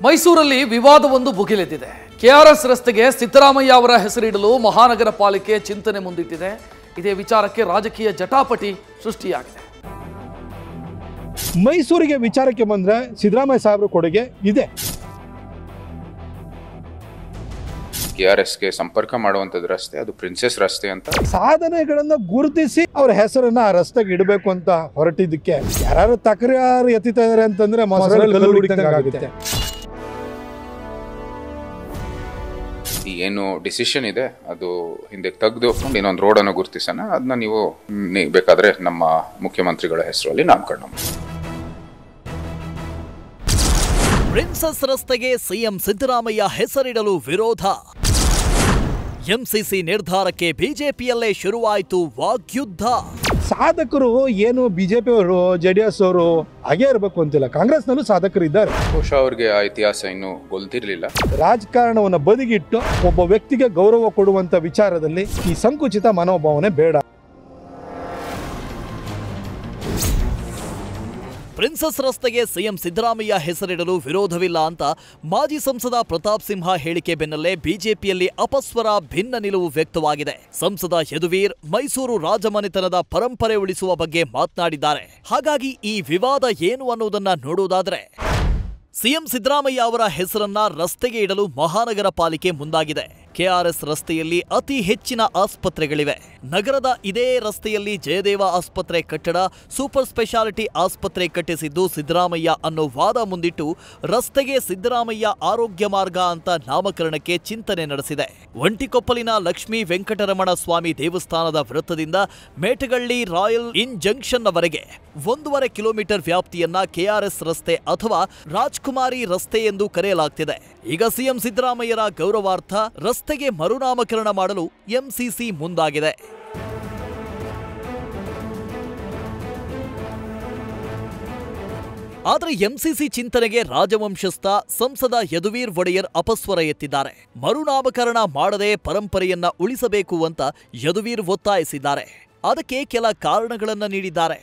ಮೈಸೂರಲ್ಲಿ ವಿವಾದವೊಂದು ಭುಗಿಲೆದ್ದಿದೆ. ಕೆಆರ್ಎಸ್ ರಸ್ತೆಗೆ ಸಿದ್ದರಾಮಯ್ಯ ಅವರ ಹೆಸರಿಡಲು ಮಹಾನಗರ ಪಾಲಿಕೆ ಚಿಂತನೆ ಮುಂದಿಟ್ಟಿದೆ. ಇದೇ ವಿಚಾರಕ್ಕೆ ರಾಜಕೀಯ ಜಟಾಪಟಿ ಸೃಷ್ಟಿಯಾಗಿದೆ. ಮೈಸೂರಿಗೆ ವಿಚಾರಕ್ಕೆ ಬಂದ್ರೆ ಸಿದ್ದರಾಮಯ್ಯ ಸಾಹೇಬರ ಕೊಡುಗೆ ಇದೆ. ಕೆಆರ್ಎಸ್ಗೆ ಸಂಪರ್ಕ ಮಾಡುವಂಥದ್ದು ರಸ್ತೆ, ಅದು ಪ್ರಿನ್ಸೆಸ್ ರಸ್ತೆ ಅಂತ. ಸಾಧನೆಗಳನ್ನ ಗುರುತಿಸಿ ಅವರ ಹೆಸರನ್ನ ಆ ರಸ್ತೆಗೆ ಇಡಬೇಕು ಅಂತ ಹೊರಟಿದ್ದಕ್ಕೆ ಯಾರು ತಕರಾರು ಎತ್ತಿತಾ ಇದಾರೆ ಅಂತಂದ್ರೆ ಆಗುತ್ತೆ. ಏನು ಡಿಸಿಷನ್ ಇದೆ ಅದು ಹಿಂದೆ ತೆಗೆದು ಇನ್ನೊಂದು ರೋಡನ್ನು ಗುರುತಿಸೋಣ, ಅದನ್ನ ನೀವು ಬೇಕಾದ್ರೆ ನಮ್ಮ ಮುಖ್ಯಮಂತ್ರಿಗಳ ಹೆಸರಲ್ಲಿ ನಾಮಕರಣ ಮಾಡಿ. ಪ್ರಿನ್ಸೆಸ್ ರಸ್ತೆಗೆ ಸಿಎಂ ಸಿದ್ದರಾಮಯ್ಯ ಹೆಸರಿಡಲು ವಿರೋಧ. ಎಂಸಿಸಿ ನಿರ್ಧಾರಕ್ಕೆ ಬಿಜೆಪಿಯಲ್ಲೇ ಶುರುವಾಯಿತು ವಾಗ್ಯುದ್ಧ. ಸಾಧಕರು ಏನು ಬಿಜೆಪಿ ಅವರು ಜೆಡಿಎಸ್ ಅವರು ಹಾಗೆ ಇರಬೇಕು ಅಂತಿಲ್ಲ, ಕಾಂಗ್ರೆಸ್ನಲ್ಲೂ ಸಾಧಕರು ಇದ್ದಾರೆ. ಬಹುಶಃ ಅವ್ರಿಗೆ ಆ ಇತಿಹಾಸ ಇನ್ನೂ ಗೊಲ್ತಿರ್ಲಿಲ್ಲ. ರಾಜಕಾರಣವನ್ನು ಬದಿಗಿಟ್ಟು ಒಬ್ಬ ವ್ಯಕ್ತಿಗೆ ಗೌರವ ಕೊಡುವಂತ ವಿಚಾರದಲ್ಲಿ ಈ ಸಂಕುಚಿತ ಮನೋಭಾವನೆ ಬೇಡ. ಪ್ರಿನ್ಸೆಸ್ ರಸ್ತೆಗೆ ಸಿಎಂ ಸಿದ್ದರಾಮಯ್ಯ ಹೆಸರಿಡಲು ವಿರೋಧವಿಲ್ಲ ಅಂತ ಮಾಜಿ ಸಂಸದ ಪ್ರತಾಪ್ ಸಿಂಹ ಹೇಳಿಕೆ ಬೆನ್ನಲ್ಲೇ ಬಿಜೆಪಿಯಲ್ಲಿ ಅಪಸ್ವರ ಭಿನ್ನ ನಿಲುವು ವ್ಯಕ್ತವಾಗಿದೆ. ಸಂಸದ ಯದುವೀರ್ ಮೈಸೂರು ರಾಜಮನೆತನದ ಪರಂಪರೆ ಉಳಿಸುವ ಬಗ್ಗೆ ಮಾತನಾಡಿದ್ದಾರೆ. ಹಾಗಾಗಿ ಈ ವಿವಾದ ಏನು ಅನ್ನೋದನ್ನ ನೋಡುವುದಾದ್ರೆ, ಸಿಎಂ ಸಿದ್ದರಾಮಯ್ಯ ಅವರ ಹೆಸರನ್ನ ರಸ್ತೆಗೆ ಇಡಲು ಮಹಾನಗರ ಪಾಲಿಕೆ ಮುಂದಾಗಿದೆ. ಕೆಆರ್ಎಸ್ ರಸ್ತೆಯಲ್ಲಿ ಅತಿ ಹೆಚ್ಚಿನ ಆಸ್ಪತ್ರೆಗಳಿವೆ. ನಗರದ ಇದೇ ರಸ್ತೆಯಲ್ಲಿ ಜಯದೇವ ಆಸ್ಪತ್ರೆ ಕಟ್ಟಡ, ಸೂಪರ್ ಸ್ಪೆಷಾಲಿಟಿ ಆಸ್ಪತ್ರೆ ಕಟ್ಟಿಸಿದ್ದು ಸಿದ್ದರಾಮಯ್ಯ ಅನ್ನೋ ವಾದ ಮುಂದಿಟ್ಟು ರಸ್ತೆಗೆ ಸಿದ್ದರಾಮಯ್ಯ ಆರೋಗ್ಯ ಮಾರ್ಗ ಅಂತ ನಾಮಕರಣಕ್ಕೆ ಚಿಂತನೆ ನಡೆಸಿದೆ. ಒಂಟಿಕೊಪ್ಪಲಿನ ಲಕ್ಷ್ಮೀ ವೆಂಕಟರಮಣ ಸ್ವಾಮಿ ದೇವಸ್ಥಾನದ ವೃತ್ತದಿಂದ ಮೇಟಗಳ್ಳಿ ರಾಯಲ್ ಇನ್ ಜಂಕ್ಷನ್ನವರೆಗೆ 1.5 ಕಿಲೋಮೀಟರ್ ವ್ಯಾಪ್ತಿಯನ್ನ ಕೆಆರ್ಎಸ್ ರಸ್ತೆ ಅಥವಾ ರಾಜ್ಕುಮಾರಿ ರಸ್ತೆ ಎಂದು ಕರೆಯಲಾಗ್ತಿದೆ. ಈಗ ಸಿಎಂ ಸಿದ್ದರಾಮಯ್ಯರ ಗೌರವಾರ್ಥ ರಸ್ತೆಗೆ ಮರುನಾಮಕರಣ ಮಾಡಲು ಎಂಸಿಸಿ ಮುಂದಾಗಿದೆ. ಆದರೆ ಎಂಸಿಸಿ ಚಿಂತನೆಗೆ ರಾಜವಂಶಸ್ಥ ಸಂಸದ ಯದುವೀರ್ ಒಡೆಯರ್ ಅಪಸ್ವರ ಎತ್ತಿದ್ದಾರೆ. ಮರುನಾಮಕರಣ ಮಾಡದೆ ಪರಂಪರೆಯನ್ನ ಉಳಿಸಬೇಕು ಅಂತ ಯದುವೀರ್ ಒತ್ತಾಯಿಸಿದ್ದಾರೆ. ಅದಕ್ಕೆ ಕೆಲ ಕಾರಣಗಳನ್ನು ನೀಡಿದ್ದಾರೆ.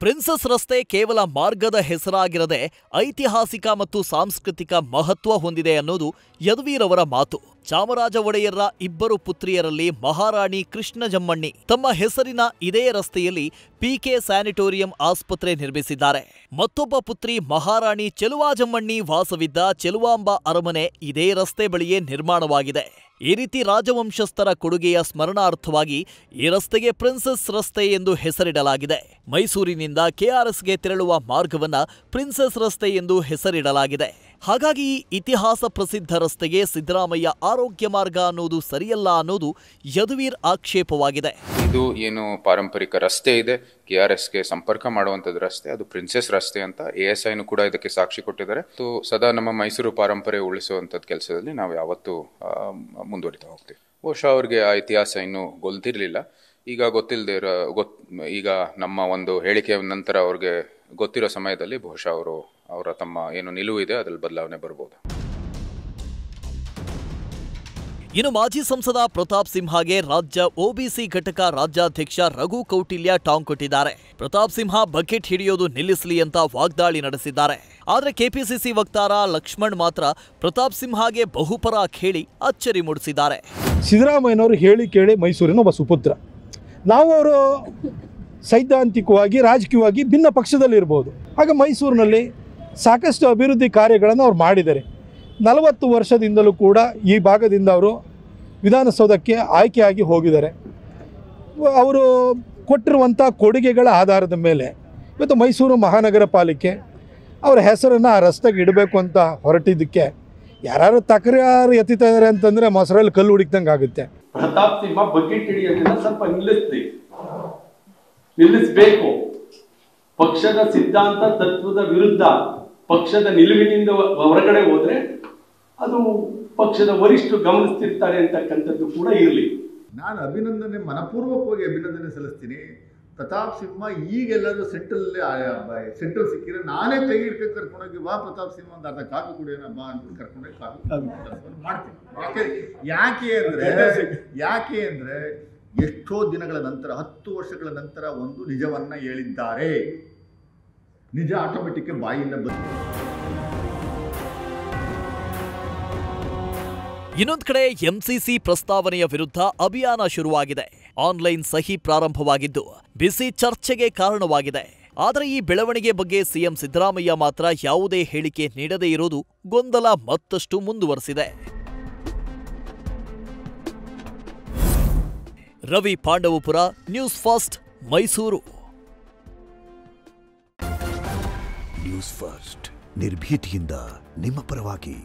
ಪ್ರಿನ್ಸೆಸ್ ರಸ್ತೆ ಕೇವಲ ಮಾರ್ಗದ ಹೆಸರಾಗಿರದೆ ಐತಿಹಾಸಿಕ ಮತ್ತು ಸಾಂಸ್ಕೃತಿಕ ಮಹತ್ವ ಹೊಂದಿದೆ ಅನ್ನೋದು ಯದುವೀರ್ ಅವರ ಮಾತು. ಚಾಮರಾಜ ಒಡೆಯರ ಇಬ್ಬರು ಪುತ್ರಿಯರಲ್ಲಿ ಮಹಾರಾಣಿ ಕೃಷ್ಣಜಮ್ಮಣ್ಣಿ ತಮ್ಮ ಹೆಸರಿನ ಇದೇ ರಸ್ತೆಯಲ್ಲಿ ಪಿಕೆ ಸ್ಯಾನಿಟೋರಿಯಂ ಆಸ್ಪತ್ರೆ ನಿರ್ಮಿಸಿದ್ದಾರೆ. ಮತ್ತೊಬ್ಬ ಪುತ್ರಿ ಮಹಾರಾಣಿ ಚೆಲುವಾಜಮ್ಮಣ್ಣಿ ವಾಸವಿದ್ದ ಚೆಲುವಾಂಬ ಅರಮನೆ ಇದೇ ರಸ್ತೆ ಬಳಿಯೇ ನಿರ್ಮಾಣವಾಗಿದೆ. ಈ ರೀತಿ ರಾಜವಂಶಸ್ಥರ ಕೊಡುಗೆಯ ಸ್ಮರಣಾರ್ಥವಾಗಿ ಈ ರಸ್ತೆಗೆ ಪ್ರಿನ್ಸೆಸ್ ರಸ್ತೆ ಎಂದು ಹೆಸರಿಡಲಾಗಿದೆ. ಮೈಸೂರಿನಿಂದ ಕೆಆರ್ಎಸ್ಗೆ ತೆರಳುವ ಮಾರ್ಗವನ್ನ ಪ್ರಿನ್ಸೆಸ್ ರಸ್ತೆ ಎಂದು ಹೆಸರಿಡಲಾಗಿದೆ. ಹಾಗಾಗಿ ಈ ಇತಿಹಾಸ ಪ್ರಸಿದ್ಧ ರಸ್ತೆಗೆ ಸಿದ್ದರಾಮಯ್ಯ ಆರೋಗ್ಯ ಮಾರ್ಗ ಅನ್ನೋದು ಸರಿಯಲ್ಲ ಅನ್ನೋದು ಯದುವೀರ್ ಆಕ್ಷೇಪವಾಗಿದೆ. ಇದು ಏನು ಪಾರಂಪರಿಕ ರಸ್ತೆ ಇದೆ, ಕೆಆರ್ಎಸ್ಗೆ ಸಂಪರ್ಕ ಮಾಡುವಂಥದ್ದು ರಸ್ತೆ, ಅದು ಪ್ರಿನ್ಸೆಸ್ ರಸ್ತೆ ಅಂತ ASIನೂ ಕೂಡ ಇದಕ್ಕೆ ಸಾಕ್ಷಿ ಕೊಟ್ಟಿದ್ದಾರೆ. ಸದಾ ನಮ್ಮ ಮೈಸೂರು ಪಾರಂಪರೆ ಉಳಿಸುವಂಥದ್ದು ಕೆಲಸದಲ್ಲಿ ನಾವು ಯಾವತ್ತೂ ಮುಂದುವರಿತಾ ಹೋಗ್ತೀವಿ. ಬಹುಶಃ ಅವ್ರಿಗೆ ಆ ಇತಿಹಾಸ ಇನ್ನೂ ಗೊತ್ತಿರಲಿಲ್ಲ. ಈಗ ಈಗ ನಮ್ಮ ಒಂದು ಹೇಳಿಕೆಯ ನಂತರ ಅವ್ರಿಗೆ ಗೊತ್ತಿರೋ ಸಮಯದಲ್ಲಿ ಬಹುಶಃ ಅವರ ತಮ್ಮ ಏನು ನಿಲುವು ಇದೆ ಅದರಲ್ಲಿ ಬದಲಾವಣೆ ಬರ್ಬೋದು. ಇನ್ನು ಮಾಜಿ ಸಂಸದ ಪ್ರತಾಪ್ ಸಿಂಹಗೆ ರಾಜ್ಯ OBC ಘಟಕ ರಾಜ್ಯಾಧ್ಯಕ್ಷ ರಘು ಕೌಟಿಲ್ಯ ಟಾಂಗ್ ಕೊಟ್ಟಿದ್ದಾರೆ. ಪ್ರತಾಪ್ ಸಿಂಹ ಬಕೆಟ್ ಹಿಡಿಯೋದು ನಿಲ್ಲಿಸಲಿ ಅಂತ ವಾಗ್ದಾಳಿ ನಡೆಸಿದ್ದಾರೆ. ಆದರೆ ಕೆಪಿಸಿಸಿ ವಕ್ತಾರ ಲಕ್ಷ್ಮಣ್ ಮಾತ್ರ ಪ್ರತಾಪ್ ಸಿಂಹಗೆ ಬಹುಪರಾಕ್ ಹೇಳಿ ಅಚ್ಚರಿ ಮೂಡಿಸಿದ್ದಾರೆ. ಸಿದ್ದರಾಮಯ್ಯನವರು ಹೇಳಿ ಕೇಳಿ ಮೈಸೂರಿನ ಒಬ್ಬ ಸುಪುತ್ರ. ನಾವು ಅವರು ಸೈದ್ಧಾಂತಿಕವಾಗಿ ರಾಜಕೀಯವಾಗಿ ಭಿನ್ನ ಪಕ್ಷದಲ್ಲಿ ಇರ್ಬೋದು. ಆಗ ಮೈಸೂರಿನಲ್ಲಿ ಸಾಕಷ್ಟು ಅಭಿವೃದ್ಧಿ ಕಾರ್ಯಗಳನ್ನು ಅವ್ರು ಮಾಡಿದ್ದಾರೆ. 40 ವರ್ಷದಿಂದಲೂ ಕೂಡ ಈ ಭಾಗದಿಂದ ಅವರು ವಿಧಾನಸೌಧಕ್ಕೆ ಆಯ್ಕೆಯಾಗಿ ಹೋಗಿದ್ದಾರೆ. ಅವರು ಕೊಟ್ಟಿರುವಂಥ ಕೊಡುಗೆಗಳ ಆಧಾರದ ಮೇಲೆ ಇವತ್ತು ಮೈಸೂರು ಮಹಾನಗರ ಪಾಲಿಕೆ ಅವರ ಹೆಸರನ್ನು ಆ ರಸ್ತೆಗೆ ಇಡಬೇಕು ಅಂತ ಹೊರಟಿದ್ದಕ್ಕೆ ಯಾರು ತಕರಾರು ಎತ್ತಿತಾ ಇದ್ದಾರೆ ಅಂತಂದರೆ ಮೊಸರಲ್ಲಿ ಕಲ್ಲು ಹುಡುಕ್ದಂಗೆ ಆಗುತ್ತೆ. ಪ್ರತಾಪ್ ಸಿಂಹ ಬಕೆಟ್ ಹಿಡಿಯೋದನ್ನ ಸ್ವಲ್ಪ ನಿಲ್ಲಿಸಬೇಕು. ಪಕ್ಷದ ಸಿದ್ಧಾಂತ ತತ್ವದ ವಿರುದ್ಧ ಪಕ್ಷದ ನಿಲುವಿನಿಂದ ಹೊರಗಡೆ ಹೋದ್ರೆ ಅದು ಪಕ್ಷದ ವರಿಷ್ಠರು ಗಮನಿಸ್ತಿರ್ತಾರೆ ಅಂತಕ್ಕಂಥದ್ದು ಕೂಡ ಇರಲಿ. ನಾನು ಮನಪೂರ್ವಕವಾಗಿ ಅಭಿನಂದನೆ ಸಲ್ಲಿಸ್ತೀನಿ. ಪ್ರತಾಪ್ ಸಿಂಹ ಈಗೆಲ್ಲರೂ ಸೆಂಟ್ರಲ್ ಸಿಕ್ಕಿದ್ರೆ ನಾನೇ ಕೈ ಹಿಡ್ಕೊಂಡು ಕರ್ಕೊಂಡೋಗಿ ಬಾ ಪ್ರತಾಪ್ ಸಿಂಹ ಒಂದು ಅರ್ಧ ಕಾಫಿ ಕುಡಿಯೋಣ ಬಾ ಅಂತ ಕರ್ಕೊಂಡೋಗಿ ಕಾಫಿ ಮಾಡ್ತೀನಿ. ಯಾಕೆ ಅಂದರೆ ಎಷ್ಟೋ ದಿನಗಳ ನಂತರ 10 ವರ್ಷಗಳ ನಂತರ ಒಂದು ನಿಜವನ್ನ ಹೇಳಿದ್ದಾರೆ. ನಿಜ ಆಟೋಮೆಟಿಕ್ ಬಾಯಿಂದ ಬಂದು ಇನ್ನೊಂದು ಕಡೆ ಎಂಸಿಸಿ ಪ್ರಸ್ತಾವನೆಯ ವಿರುದ್ಧ ಅಭಿಯಾನ ಶುರುವಾಗಿದೆ. ಆನ್ಲೈನ್ ಸಹಿ ಪ್ರಾರಂಭವಾಗಿದ್ದು ಬಿಸಿ ಚರ್ಚೆಗೆ ಕಾರಣವಾಗಿದೆ. ಆದರೆ ಈ ಬೆಳವಣಿಗೆ ಬಗ್ಗೆ ಸಿಎಂ ಸಿದ್ದರಾಮಯ್ಯ ಮಾತ್ರ ಯಾವುದೇ ಹೇಳಿಕೆ ನೀಡದೇ ಇರುವುದು ಗೊಂದಲ ಮತ್ತಷ್ಟು ಮುಂದುವರೆಸಿದೆ. Ravi Pandavapura, news first, Mysuru. News first ನಿರ್ಭೀತಿಯಿಂದ ನಿಮ್ಮ ಪರವಾಗಿ.